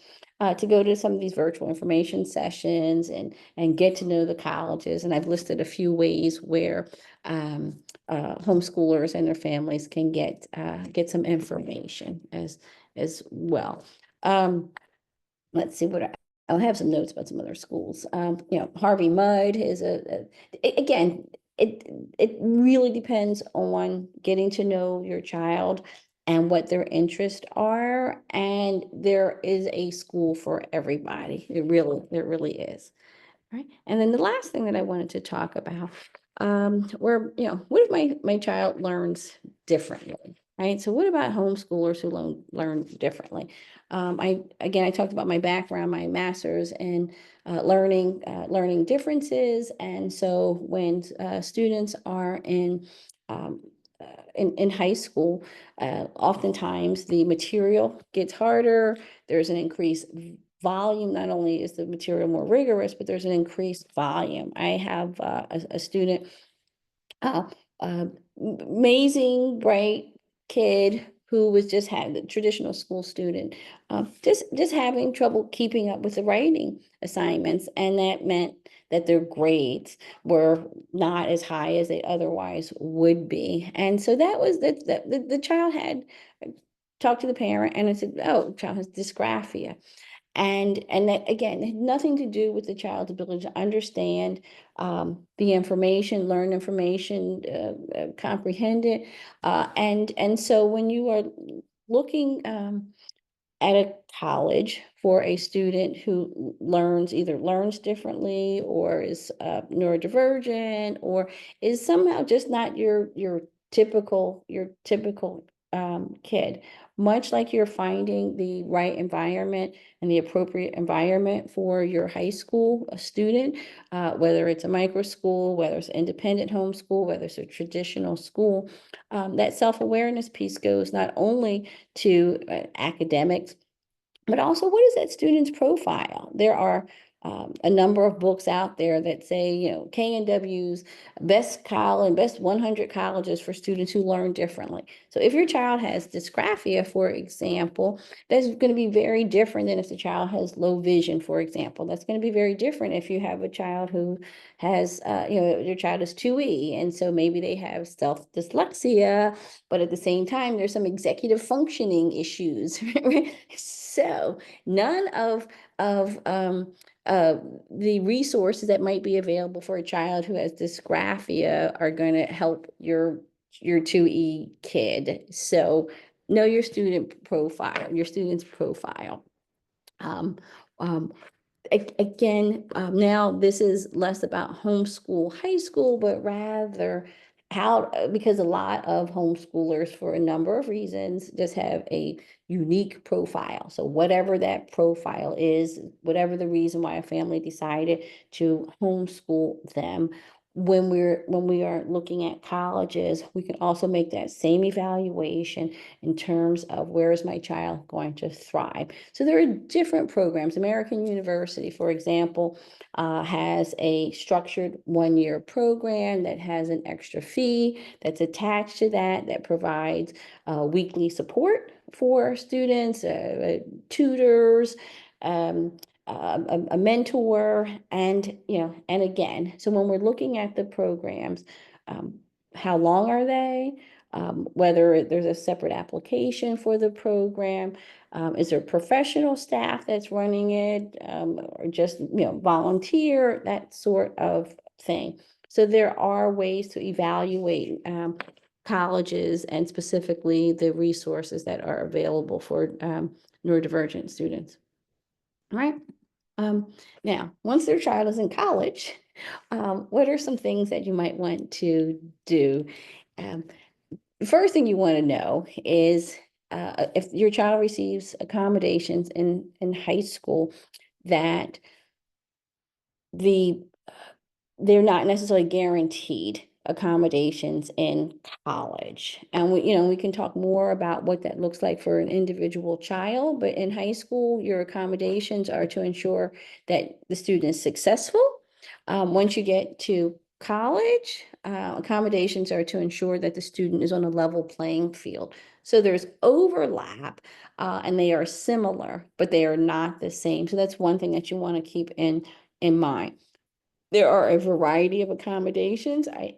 to go to some of these virtual information sessions and get to know the colleges. And I've listed a few ways where homeschoolers and their families can get some information as well. Let's see I'll have some notes about some other schools. Harvey Mudd is again, it really depends on getting to know your child and what their interests are. And there is a school for everybody. There really is. Right. And then the last thing that I wanted to talk about, what if my child learns differently? Right. So what about homeschoolers who learn differently? I talked about my background, my master's in learning differences. And so when students are in high school, oftentimes the material gets harder. There's an increased volume. Not only is the material more rigorous, but there's an increased volume. I have a student, uh, amazing, bright kid who was just had the traditional school student, just having trouble keeping up with the writing assignments, and that meant that their grades were not as high as they otherwise would be. And so that was the child had talked to the parent, and it said, "Oh, child has dysgraphia." And that, again, had nothing to do with the child's ability to understand the information, learn information, comprehend it. And so when you are looking at a college for a student who either learns differently, or is neurodivergent, or is somehow just not your typical kid, much like you're finding the right environment and the appropriate environment for your high school student, whether it's a micro school, whether it's independent homeschool, whether it's a traditional school, that self-awareness piece goes not only to academics, but also, what is that student's profile? There are a number of books out there that say, KNW's best 100 colleges for students who learn differently. So if your child has dysgraphia, for example, that's going to be very different than if the child has low vision, for example. That's going to be very different if you have a child who has, your child is 2E, and so maybe they have self-dyslexia, but at the same time, there's some executive functioning issues. So none of the resources that might be available for a child who has dysgraphia are going to help your 2E kid. So know your student's profile. Um, um, Again, now this is less about homeschool high school, but rather because a lot of homeschoolers, for a number of reasons, just have a unique profile. So whatever that profile is, whatever the reason why a family decided to homeschool them, when we are looking at colleges, we can also make that same evaluation in terms of, where is my child going to thrive. So there are different programs. American University, for example, has a structured one-year program that has an extra fee that's attached to that provides weekly support for students, tutors, a mentor, and again, so when we're looking at the programs, how long are they? Whether there's a separate application for the program, is there professional staff that's running it, or just volunteer, that sort of thing. So there are ways to evaluate colleges, and specifically the resources that are available for neurodivergent students. All right. Now, once their child is in college, what are some things that you might want to do? The first thing you want to know is, if your child receives accommodations in high school, that the they're not necessarily guaranteed accommodations in college. And we can talk more about what that looks like for an individual child, but in high school, your accommodations are to ensure that the student is successful. Once you get to college, accommodations are to ensure that the student is on a level playing field. So there's overlap, and they are similar, but they are not the same. So that's one thing that you want to keep in mind. There are a variety of accommodations. I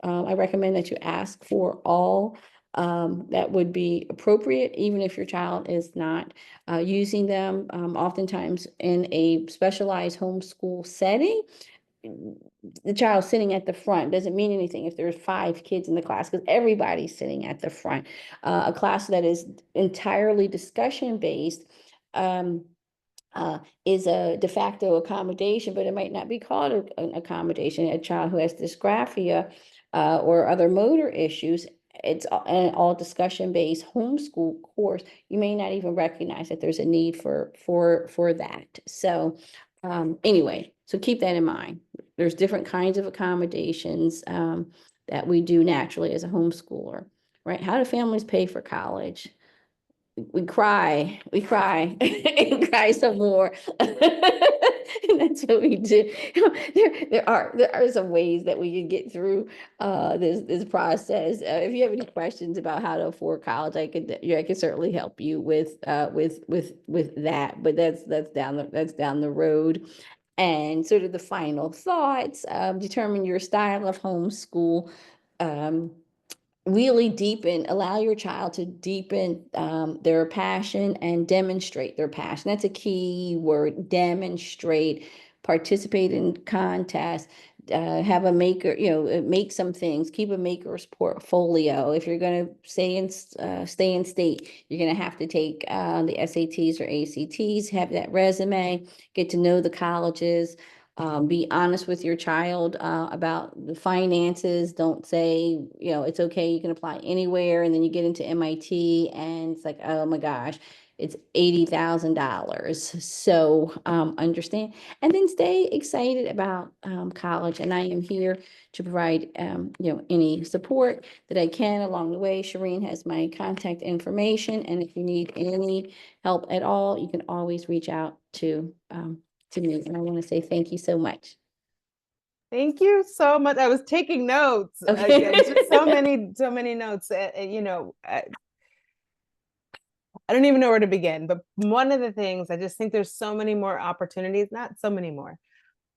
recommend that you ask for all that would be appropriate, even if your child is not using them. Oftentimes in a specialized homeschool setting, the child sitting at the front doesn't mean anything if there's 5 kids in the class, because everybody's sitting at the front. A class that is entirely discussion based, um, is a de facto accommodation, but it might not be called an accommodation. A child who has dysgraphia or other motor issues, it's an all discussion based homeschool course. You may not even recognize that there's a need for that. So anyway, so keep that in mind. There's different kinds of accommodations that we do naturally as a homeschooler, right? How do families pay for college? We cry, and cry some more. And that's what we do. There are some ways that we can get through this process. If you have any questions about how to afford college, I could certainly help you with that. But that's down the road. And sort of the final thoughts, determine your style of homeschool. Um, really allow your child to deepen their passion and demonstrate their passion. That's a key word: demonstrate. Participate in contests, have a maker, make some things, keep a maker's portfolio. If you're going to stay in state, you're going to have to take the SATs or ACTs, have that resume, get to know the colleges. Be honest with your child about the finances. Don't say, it's okay, you can apply anywhere, and then you get into MIT and it's like, oh my gosh, it's $80,000. So understand, and then stay excited about college. And I am here to provide any support that I can along the way. Shireen has my contact information, and if you need any help at all, you can always reach out to me. And I want to say thank you so much. Thank you so much. I was taking notes. Okay. Just so many notes. I don't even know where to begin, but one of the things, I just think there's so many more opportunities, not so many more.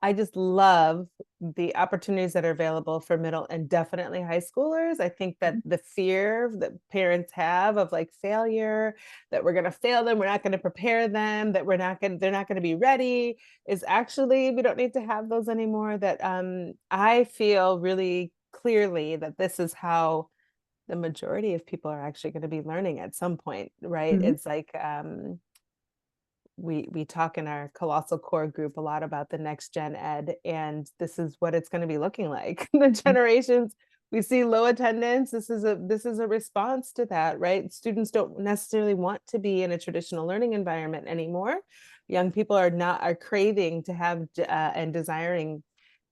I just love the opportunities that are available for middle and definitely high schoolers. I think that the fear that parents have of like failure, that we're going to fail them, we're not going to prepare them, that they're not going to be ready, is actually, we don't need to have those anymore. That I feel really clearly that this is how the majority of people are actually going to be learning at some point, right? Mhm. It's like we talk in our Colossal core group a lot about the next gen ed, and this is what it's going to be looking like. The generations, we see low attendance. This is a response to that, right? Students don't necessarily want to be in a traditional learning environment anymore. Young people are craving to have and desiring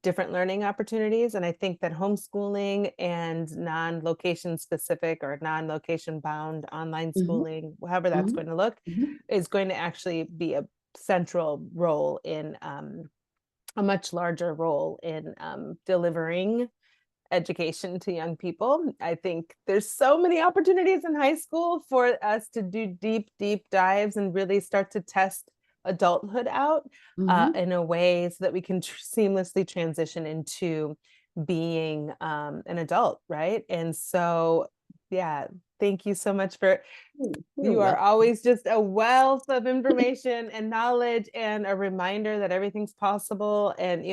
different learning opportunities. And I think that homeschooling and non-location specific or non-location bound online Mhm. schooling, however that's Mhm. going to look, Mhm. is going to actually be a central role in a much larger role in delivering education to young people. I think there's so many opportunities in high school for us to do deep dives and really start to test adulthood out Mhm. in a way so that we can seamlessly transition into being an adult, right? And so, yeah, thank you so much for, You're you are welcome. always just a wealth of information and knowledge and a reminder that everything's possible. And,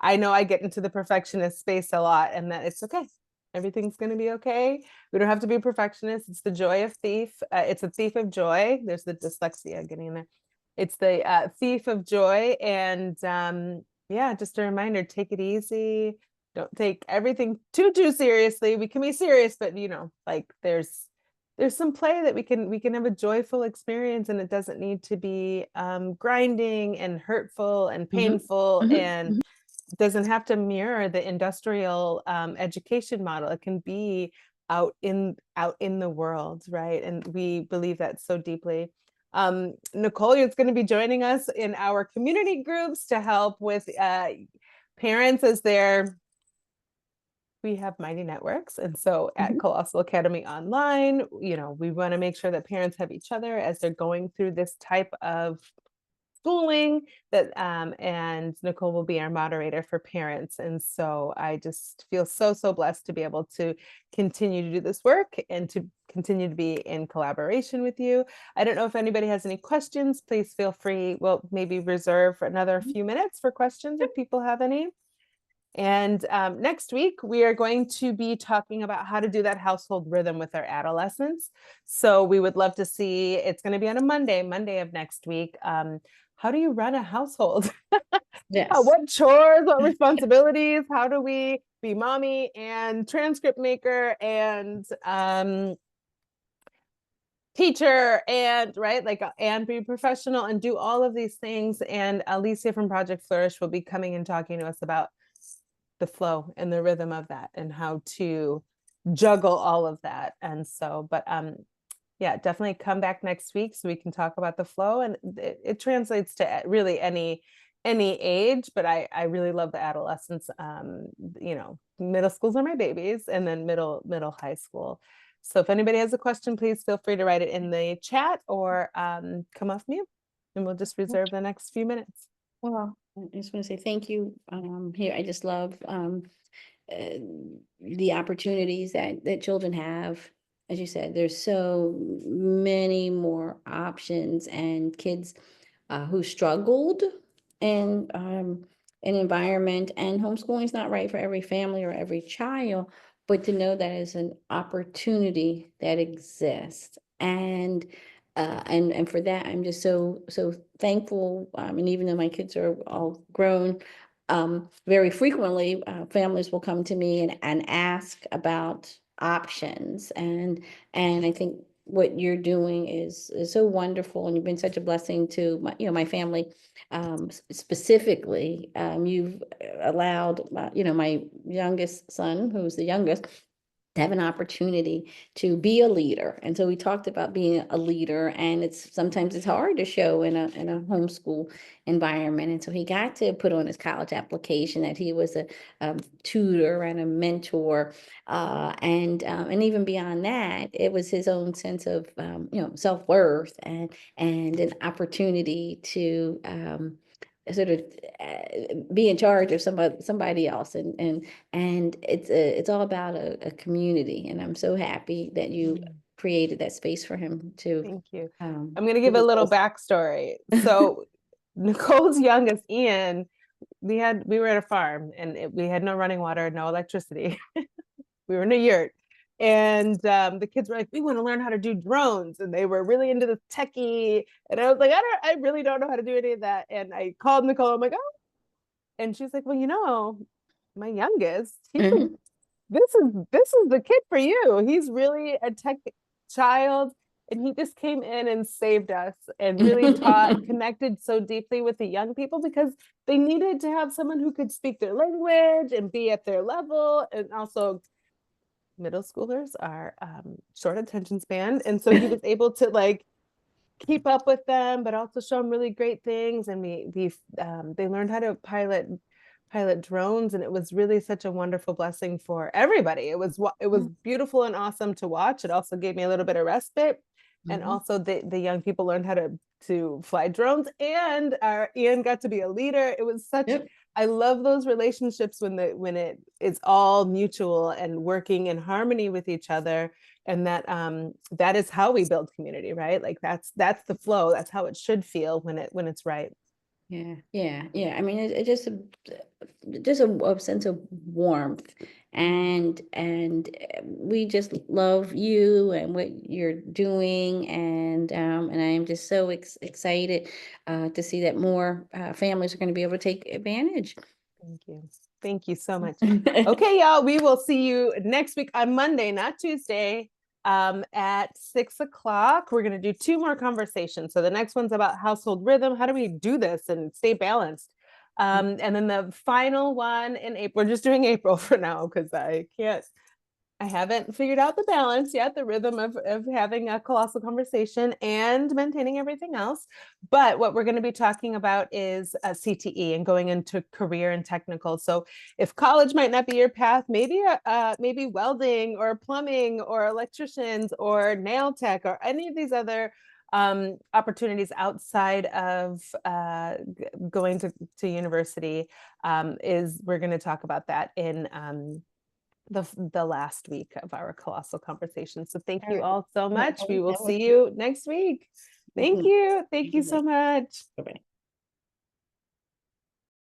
I know I get into the perfectionist space a lot, and that it's okay. Everything's going to be okay. We don't have to be perfectionists. It's the joy of thief. It's a thief of joy. There's the dyslexia getting in there. It's the thief of joy. And yeah, just a reminder, take it easy. Don't take everything too seriously. We can be serious, but like there's some play that we can have a joyful experience, and it doesn't need to be grinding and hurtful and Mhm, painful, mhm, and mhm. doesn't have to mirror the industrial education model. It can be out in the world, right? And we believe that so deeply. Nicole is going to be joining us in our community groups to help with parents as they're we have Mighty Networks. And so at Mhm. Colossal Academy Online, we want to make sure that parents have each other as they're going through this type of schooling, that and Nicole will be our moderator for parents. And so I just feel so blessed to be able to continue to do this work and to continue to be in collaboration with you. I don't know if anybody has any questions. Please feel free. We'll maybe reserve for another few minutes for questions if people have any. And next week, we are going to be talking about how to do that household rhythm with our adolescents. So we would love to see, it's going to be on a Monday of next week. How do you run a household? Yes. What chores, what responsibilities? How do we be mommy and transcript maker and teacher and right, like, and be professional and do all of these things? And Alicia from Project Flourish will be coming and talking to us about the flow and the rhythm of that and how to juggle all of that. And so, but yeah, definitely come back next week so we can talk about the flow. And it translates to really any age, but I really love the adolescents. Middle schools are my babies, and then middle high school. So if anybody has a question, please feel free to write it in the chat or come off mute, and we'll just reserve the next few minutes. Well, I just want to say thank you. Here, I just love the opportunities that children have. As you said, there's so many more options, and kids who struggled in an environment, and homeschooling is not right for every family or every child, but to know that is an opportunity that exists. And for that, I'm just so thankful. And even though my kids are all grown, very frequently, families will come to me and ask about options. And I think what you're doing is so wonderful, and you've been such a blessing to my family. Specifically, you've allowed my youngest son, who's the youngest, to have an opportunity to be a leader. And so we talked about being a leader, and sometimes it's hard to show in a homeschool environment. And so he got to put on his college application that he was a tutor and a mentor, and even beyond that, it was his own sense of self-worth and an opportunity to sort of be in charge of somebody else, and it's all about a community. And I'm so happy that you created that space for him to Thank you. um I'm going to do give a his little best. backstory. So Nicole's youngest, Ian, we were at a farm, and we had no running water, no electricity. We were in a yurt, and the kids were like, we want to learn how to do drones, and they were really into the techie. And I was like, I really don't know how to do any of that. And I called Nicole. I'm like, oh, and she's like, well, my youngest, Mhm. this is the kid for you. He's really a tech child, and he just came in and saved us and really connected so deeply with the young people, because they needed to have someone who could speak their language and be at their level. And also, middle schoolers are short attention span, and so he was able to like keep up with them, but also show them really great things. And they learned how to pilot drones, and it was really such a wonderful blessing for everybody. It was beautiful and awesome to watch. It also gave me a little bit of respite, and Mhm. also the young people learned how to fly drones, and our Ian got to be a leader. It was such Yep. I love those relationships when it is all mutual and working in harmony with each other, and that is how we build community, right? Like that's the flow. That's how it should feel when it's right. Yeah. I mean, it just a sense of warmth, and we just love you and what you're doing, and I am just so excited to see that more families are going to be able to take advantage. Thank you so much. Okay, y'all, we will see you next week on Monday, not Tuesday. At 6 o'clock, we're going to do 2 more conversations. So the next one's about household rhythm. How do we do this and stay balanced? And then the final one in April, we're just doing April for now because I haven't figured out the balance yet, the rhythm of having a colossal conversation and maintaining everything else. But what we're going to be talking about is CTE and going into career and technical. So if college might not be your path, maybe maybe welding or plumbing or electricians or nail tech or any of these other opportunities outside of going to university we're going to talk about that in the last week of our colossal conversation. So thank you all so much. We will see you next week. Thank you. Thank you so much. Bye-bye.